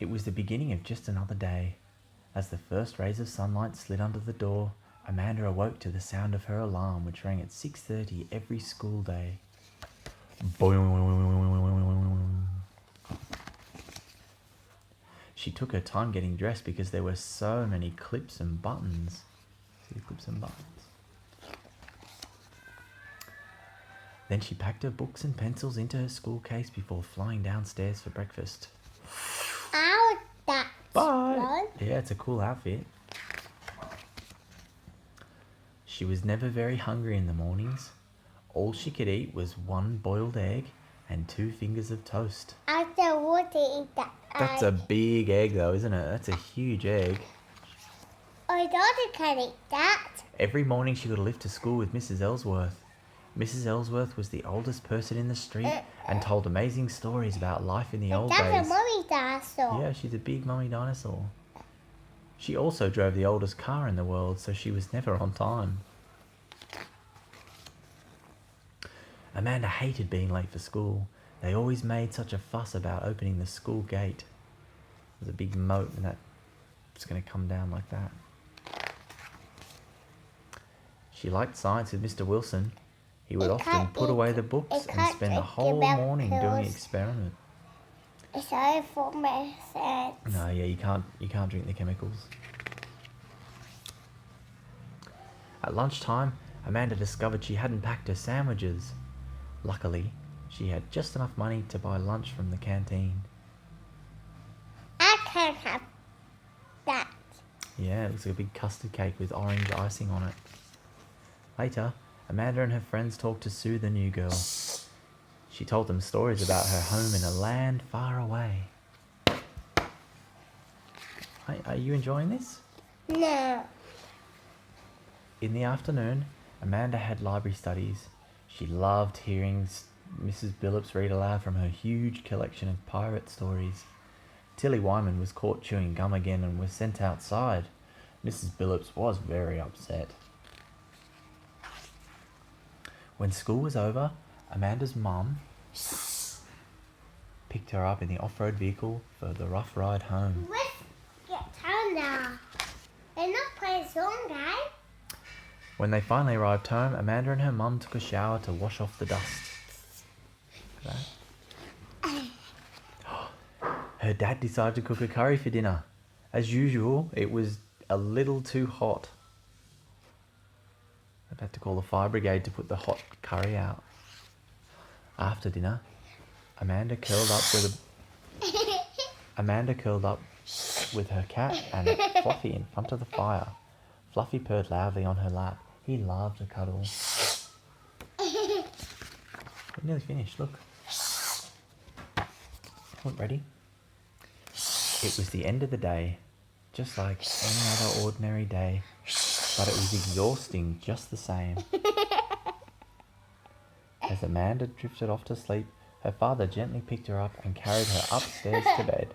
It was the beginning of just another day. As the first rays of sunlight slid under the door, Amanda awoke to the sound of her alarm, which rang at 6:30 every school day. Boing. She took her time getting dressed because there were so many clips and buttons. See the clips and buttons? Then she packed her books and pencils into her school case before flying downstairs for breakfast. Ow, that's Bye! fun. Yeah, it's a cool outfit. She was never very hungry in the mornings. All she could eat was one boiled egg and 2 fingers of toast. I don't want to eat that. That's a big egg though, isn't it? That's a huge egg. I don't can eat that. Every morning she got a lift to school with Mrs. Ellsworth. Mrs. Ellsworth was the oldest person in the street and told amazing stories about life in the old That's days. a mummy dinosaur. Yeah, she's a big mummy dinosaur. She also drove the oldest car in the world, so she was never on time. Amanda hated being late for school. They always made such a fuss about opening the school gate. There's a big moat and that's going to come down like that. She liked science with Mr. Wilson. He would often put away the books and spend the whole morning doing experiments. It's only for my sense. No, yeah, you can't drink the chemicals. At lunchtime, Amanda discovered she hadn't packed her sandwiches. Luckily, she had just enough money to buy lunch from the canteen. I can't have that. Yeah, it was a big custard cake with orange icing on it. Later, Amanda and her friends talked to Sue, the new girl. She told them stories about her home in a land far away. Are you enjoying this? No. In the afternoon, Amanda had library studies. She loved hearing Mrs. Billups read aloud from her huge collection of pirate stories. Tilly Wyman was caught chewing gum again and was sent outside. Mrs. Billups was very upset. When school was over, Amanda's mum picked her up in the off-road vehicle for the rough ride home. Let's get home now. They're not playing a song, guys. When they finally arrived home, Amanda and her mum took a shower to wash off the dust. Look at that. Her dad decided to cook a curry for dinner. As usual, it was a little too hot. They've had to call the fire brigade to put the hot curry out. After dinner, Amanda curled up with her cat and Fluffy in front of the fire. Fluffy purred loudly on her lap. He loved a cuddle. We're nearly finished, look. Look, ready? It was the end of the day, just like any other ordinary day, but it was exhausting just the same. As Amanda drifted off to sleep, her father gently picked her up and carried her upstairs to bed.